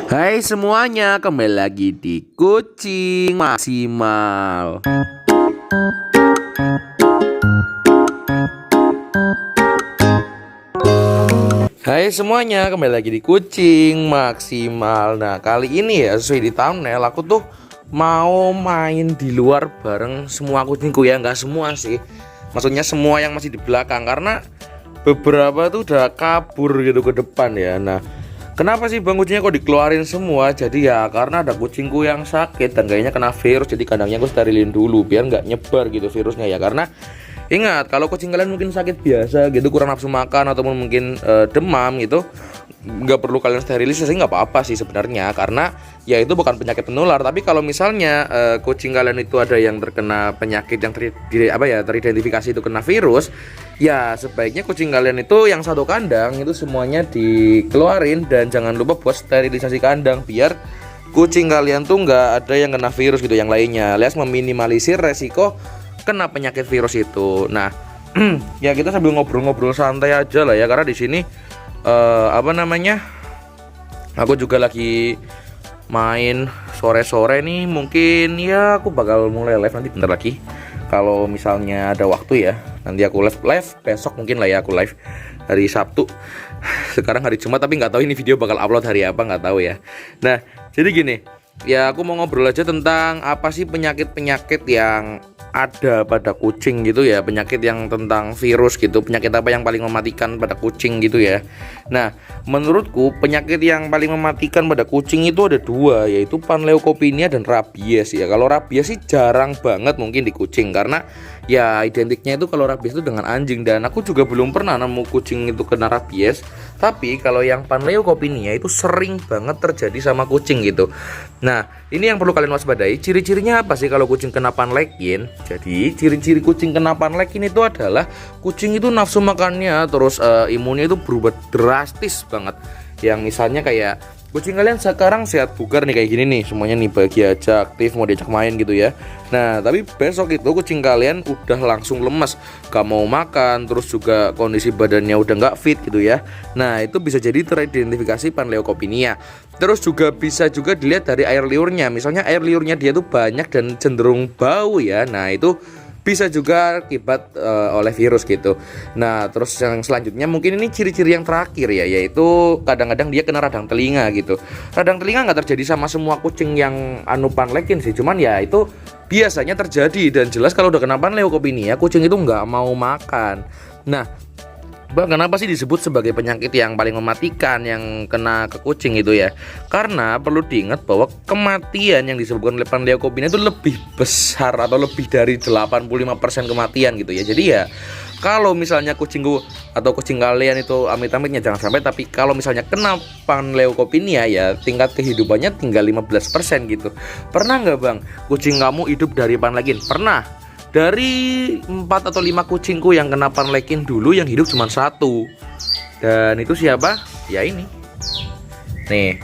Hai semuanya, kembali lagi di Kucing Maksimal. Hai semuanya, kembali lagi di Kucing Maksimal. Nah, kali ini ya sesuai di thumbnail, aku tuh mau main di luar bareng semua kucingku ya. Nggak semua sih, maksudnya semua yang masih di belakang, karena beberapa tuh udah kabur gitu ke depan ya. Nah, kenapa sih bang kucingnya kok dikeluarin semua? Jadi ya karena ada kucingku yang sakit dan kayaknya kena virus. Jadi kandangnya aku sterilin dulu biar nggak nyebar gitu virusnya ya. Karena ingat, kalau kucing kalian mungkin sakit biasa gitu, kurang nafsu makan ataupun mungkin demam gitu, nggak perlu kalian sterilisasi, nggak apa-apa sih sebenarnya, karena ya itu bukan penyakit penular. Tapi kalau misalnya kucing kalian itu ada yang terkena penyakit yang teridentifikasi itu kena virus, ya sebaiknya kucing kalian itu yang satu kandang itu semuanya dikeluarin, dan jangan lupa buat sterilisasi kandang biar kucing kalian tuh nggak ada yang kena virus gitu yang lainnya, alias meminimalisir resiko kena penyakit virus itu. Nah, ya kita sambil ngobrol-ngobrol santai aja lah ya, karena di sini aku juga lagi main sore-sore nih. Mungkin ya aku bakal mulai live nanti bentar lagi. Kalau misalnya ada waktu ya, nanti aku live besok mungkin lah ya, aku live hari Sabtu. Sekarang hari Jumat, tapi nggak tahu ini video bakal upload hari apa, nggak tahu ya. Nah, jadi gini, ya aku mau ngobrol aja tentang apa sih penyakit-penyakit yang ada pada kucing gitu ya, penyakit yang tentang virus gitu, penyakit apa yang paling mematikan pada kucing gitu ya. Nah, menurutku penyakit yang paling mematikan pada kucing itu ada dua, yaitu Panleukopenia dan rabies ya. Kalau rabies sih jarang banget mungkin di kucing, karena ya identiknya itu kalau rabies itu dengan anjing, dan aku juga belum pernah nemu kucing itu kena rabies. Tapi kalau yang Panleukopenia itu sering banget terjadi sama kucing gitu. Nah, ini yang perlu kalian waspadai. Ciri-cirinya apa sih kalau kucing kena panlekin? Jadi ciri-ciri kucing kena panlekin itu adalah kucing itu nafsu makannya, terus imunnya itu berubah drastis banget. Yang misalnya kayak kucing kalian sekarang sehat bugar nih kayak gini nih, semuanya nih bahagia aja, aktif, mau diajak main gitu ya. Nah, tapi besok itu kucing kalian udah langsung lemes, gak mau makan, terus juga kondisi badannya udah gak fit gitu ya. Nah, itu bisa jadi teridentifikasi Panleukopenia. Terus juga bisa juga dilihat dari air liurnya. Misalnya air liurnya dia tuh banyak dan cenderung bau ya. Nah, itu bisa juga akibat oleh virus gitu. Nah, terus yang selanjutnya mungkin ini ciri-ciri yang terakhir ya, yaitu kadang-kadang dia kena radang telinga gitu. Radang telinga nggak terjadi sama semua kucing yang panlekin sih, cuman ya itu biasanya terjadi, dan jelas kalau udah kena Panleukopenia kucing itu nggak mau makan. Nah, Bang, kenapa sih disebut sebagai penyakit yang paling mematikan yang kena ke kucing itu ya? Karena perlu diingat bahwa kematian yang disebabkan oleh Panleukopenia itu lebih besar atau lebih dari 85% kematian gitu ya. Jadi ya kalau misalnya kucingku atau kucing kalian itu amit-amitnya jangan sampai, tapi kalau misalnya kena Panleukopenia ya tingkat kehidupannya tinggal 15% gitu. Pernah nggak bang kucing kamu hidup dari panlekin? Pernah. Dari 4 atau 5 kucingku yang kena panlekin dulu, yang hidup cuma 1. Dan itu siapa? Ya ini. Nih,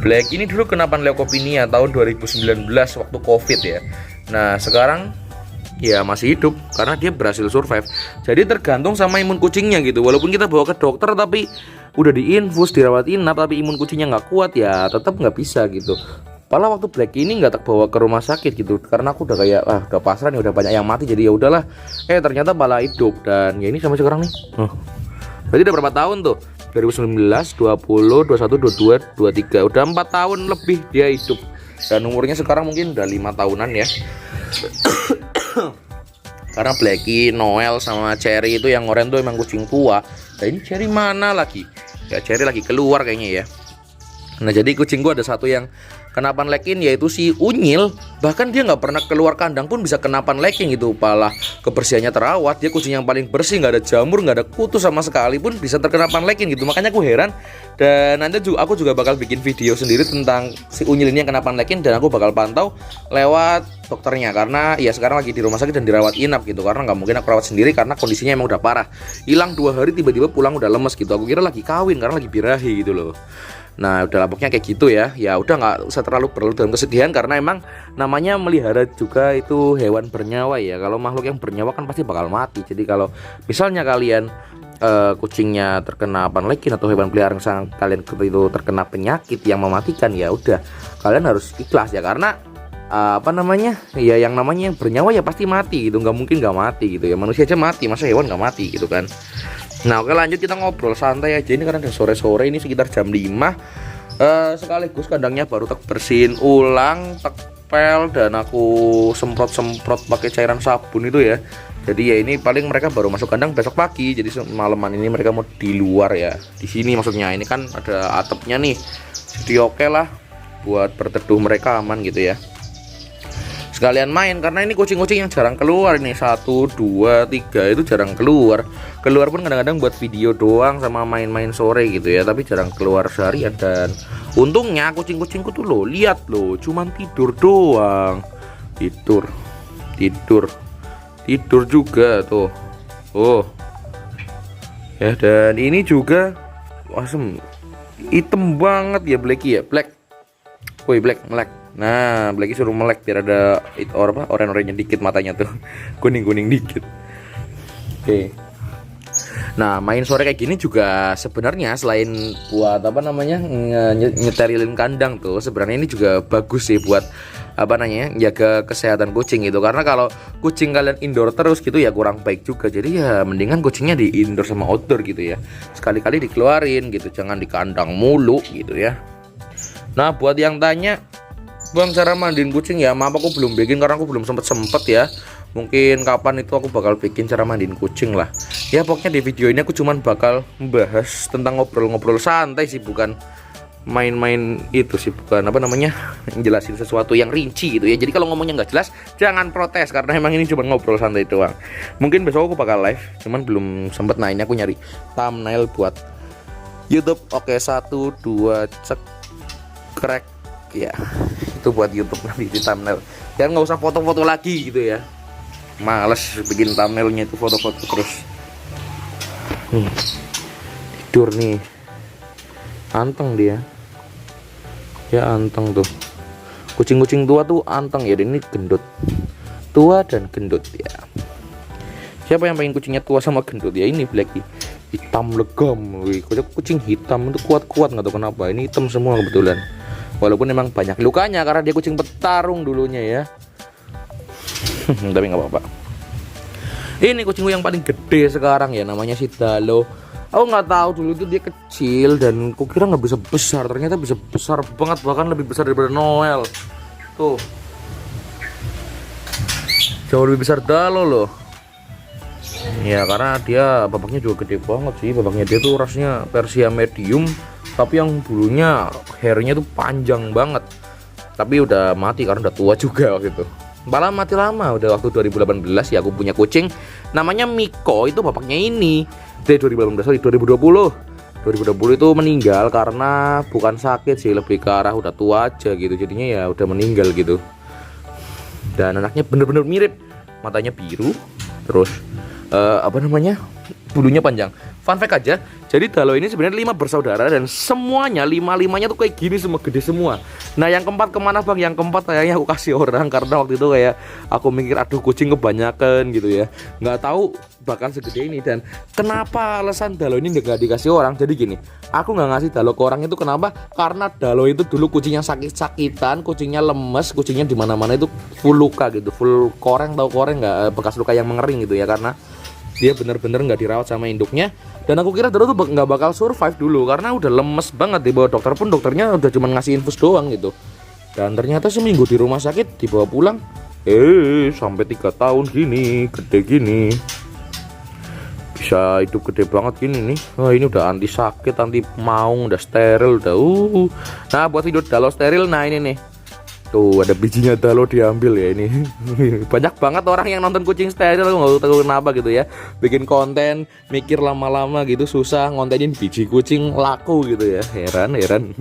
Black ini dulu kena Panleukopenia tahun 2019 waktu Covid ya. Nah, sekarang ya masih hidup karena dia berhasil survive. Jadi tergantung sama imun kucingnya gitu. Walaupun kita bawa ke dokter tapi udah diinfus, dirawat inap, tapi imun kucingnya nggak kuat ya tetap nggak bisa gitu. Padahal waktu Black ini nggak terbawa ke rumah sakit gitu, karena aku udah kayak udah pasrah nih, udah banyak yang mati, jadi ya udahlah. Ternyata malah hidup, dan ya ini sampai sekarang nih. Berarti udah berapa tahun tuh? 2019, 20, 21, 22, 23. Udah 4 tahun lebih dia hidup. Dan umurnya sekarang mungkin udah 5 tahunan ya. Karena Blacky, Noel sama Cherry itu yang oren tuh emang kucing tua. Nah, ini Cherry mana lagi? Ya Cherry lagi keluar kayaknya ya. Nah, jadi kucingku ada satu yang kena panlekin, yaitu si Unyil. Bahkan dia nggak pernah keluar kandang pun bisa kena panlekin gitu. Malah kebersihannya terawat, dia kucing yang paling bersih, nggak ada jamur, nggak ada kutu sama sekali pun bisa terkena panlekin gitu. Makanya aku heran. Dan nanti aku juga bakal bikin video sendiri tentang si Unyil ini yang kena panlekin, dan aku bakal pantau lewat dokternya, karena ya sekarang lagi di rumah sakit dan dirawat inap gitu. Karena nggak mungkin aku rawat sendiri karena kondisinya emang udah parah. Hilang 2 hari tiba-tiba pulang udah lemes gitu. Aku kira lagi kawin karena lagi birahi gitu loh. Nah udah lapuknya kayak gitu ya. Ya udah nggak usah terlalu berlarut dalam kesedihan, karena emang namanya melihara juga itu hewan bernyawa ya. Kalau makhluk yang bernyawa kan pasti bakal mati. Jadi kalau misalnya kalian kucingnya terkena panlekin atau hewan peliharaan yang kalian itu terkena penyakit yang mematikan, ya udah kalian harus ikhlas ya, karena apa namanya ya, yang namanya yang bernyawa ya pasti mati gitu, nggak mungkin nggak mati gitu ya. Manusia aja mati, masa hewan nggak mati gitu kan. Nah oke, lanjut kita ngobrol santai aja ini karena udah sore-sore, ini sekitar jam 5. Sekaligus kandangnya baru tak bersihin ulang, tak pel, dan aku semprot-semprot pakai cairan sabun itu ya. Jadi ya ini paling mereka baru masuk kandang besok pagi. Jadi malaman ini mereka mau di luar ya. Di sini maksudnya, ini kan ada atapnya nih. Jadi oke lah buat berteduh mereka aman gitu ya. Sekalian main, karena ini kucing-kucing yang jarang keluar ini, 1, 2, 3 itu jarang keluar. Keluar pun kadang-kadang buat video doang sama main-main sore gitu ya, tapi jarang keluar seharian. Dan untungnya kucing-kucingku tuh lo, lihat lo, cuman tidur doang. Tidur juga tuh. Oh ya, dan ini juga asem, hitam banget ya Blacky ya. Black, woi Black, melek. Nah Blacky suruh melek biar ada oren-orennya dikit matanya tuh, kuning-kuning dikit. Oke. Nah main sore kayak gini juga sebenarnya selain buat apa namanya nyeterilin kandang tuh, sebenarnya ini juga bagus sih buat apa namanya jaga kesehatan kucing gitu. Karena kalau kucing kalian indoor terus gitu ya kurang baik juga. Jadi ya mendingan kucingnya di indoor sama outdoor gitu ya. Sekali-kali dikeluarin gitu, jangan di kandang mulu gitu ya. Nah buat yang tanya Bang cara mandiin kucing, ya maaf aku belum bikin karena aku belum sempet ya. Mungkin kapan itu aku bakal bikin cara mandiin kucing lah. Ya pokoknya di video ini aku cuman bakal membahas tentang ngobrol-ngobrol santai sih, bukan main-main itu sih, bukan apa namanya jelasin sesuatu yang rinci gitu ya. Jadi kalau ngomongnya nggak jelas jangan protes, karena emang ini cuma ngobrol santai doang. Mungkin besok aku bakal live, cuman belum sempet. Nah ini aku nyari thumbnail buat YouTube. Oke 1, 2 cek crack ya, itu buat YouTube nanti di thumbnail. Dan nggak usah foto-foto lagi gitu ya, males bikin thumbnailnya itu foto-foto terus. Tidur nih, anteng dia ya, anteng tuh. Kucing-kucing tua tuh anteng ya, ini gendut, tua dan gendut ya. Siapa yang pengen kucingnya tua sama gendut ya? Ini Blacky hitam legam, kucing hitam itu kuat-kuat, nggak tahu kenapa. Ini hitam semua kebetulan, walaupun emang banyak lukanya karena dia kucing petarung dulunya ya. Tapi nggak apa-apa. Ini kucingku yang paling gede sekarang ya, namanya si Dalo. Aku nggak tahu dulu itu dia kecil dan kukira nggak bisa besar, ternyata bisa besar banget, bahkan lebih besar daripada Noel. Tuh, jauh lebih besar Dalo loh. Ya karena dia babaknya juga gede banget sih. Babaknya dia tuh rasnya Persia medium, tapi yang bulunya hairnya tuh panjang banget. Tapi udah mati karena udah tua juga waktu itu. Malah mati lama, udah waktu 2018 ya aku punya kucing namanya Miko, itu bapaknya ini dari 2018, sorry 2020 itu meninggal karena bukan sakit sih, lebih ke arah udah tua aja gitu, jadinya ya udah meninggal gitu. Dan anaknya bener-bener mirip, matanya biru, terus apa namanya bulunya panjang. Fun fact aja, jadi Dalo ini sebenarnya 5 bersaudara dan semuanya 5-5-nya tuh kayak gini semua, gede semua. Nah yang keempat kemana bang? Yang keempat kayaknya aku kasih orang karena waktu itu kayak aku mikir aduh kucing kebanyakan gitu ya, nggak tahu bakal segede ini. Dan kenapa alasan Dalo ini nggak dikasih orang? Jadi gini, aku nggak ngasih Dalo ke orang itu kenapa? Karena Dalo itu dulu kucingnya sakit-sakitan, kucingnya lemes, kucingnya di mana-mana itu full luka gitu, full koreng, tahu koreng nggak, bekas luka yang mengering gitu ya, karena dia bener-bener nggak dirawat sama induknya. Dan aku kira Dalo tuh nggak bakal survive dulu karena udah lemes banget. Dibawa dokter pun dokternya udah cuma ngasih infus doang gitu. Dan ternyata seminggu di rumah sakit dibawa pulang, sampai 3 tahun gini, gede gini, bisa hidup gede banget gini nih. Wah ini udah anti sakit, anti maung, udah steril, udah Nah buat video Dalo steril, nah ini nih tuh ada bijinya Dalo diambil ya ini. Banyak banget orang yang nonton kucing steril, aku nggak tahu kenapa gitu ya, bikin konten mikir lama-lama gitu susah ngontenin biji kucing laku gitu ya, heran.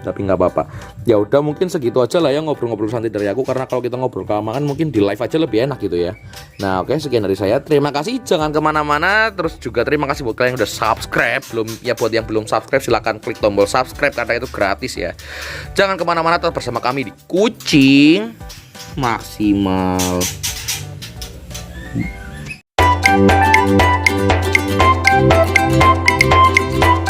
tapi nggak apa-apa. Ya udah, mungkin segitu aja lah ya ngobrol-ngobrol santai dari aku, karena kalau kita ngobrol kelamaan mungkin di live aja lebih enak gitu ya. Nah oke, sekian dari saya, terima kasih, jangan kemana-mana. Terus juga terima kasih buat kalian yang udah subscribe. Buat yang belum subscribe silahkan klik tombol subscribe karena itu gratis ya. Jangan kemana-mana, tetap bersama kami di Kucing Maksimal.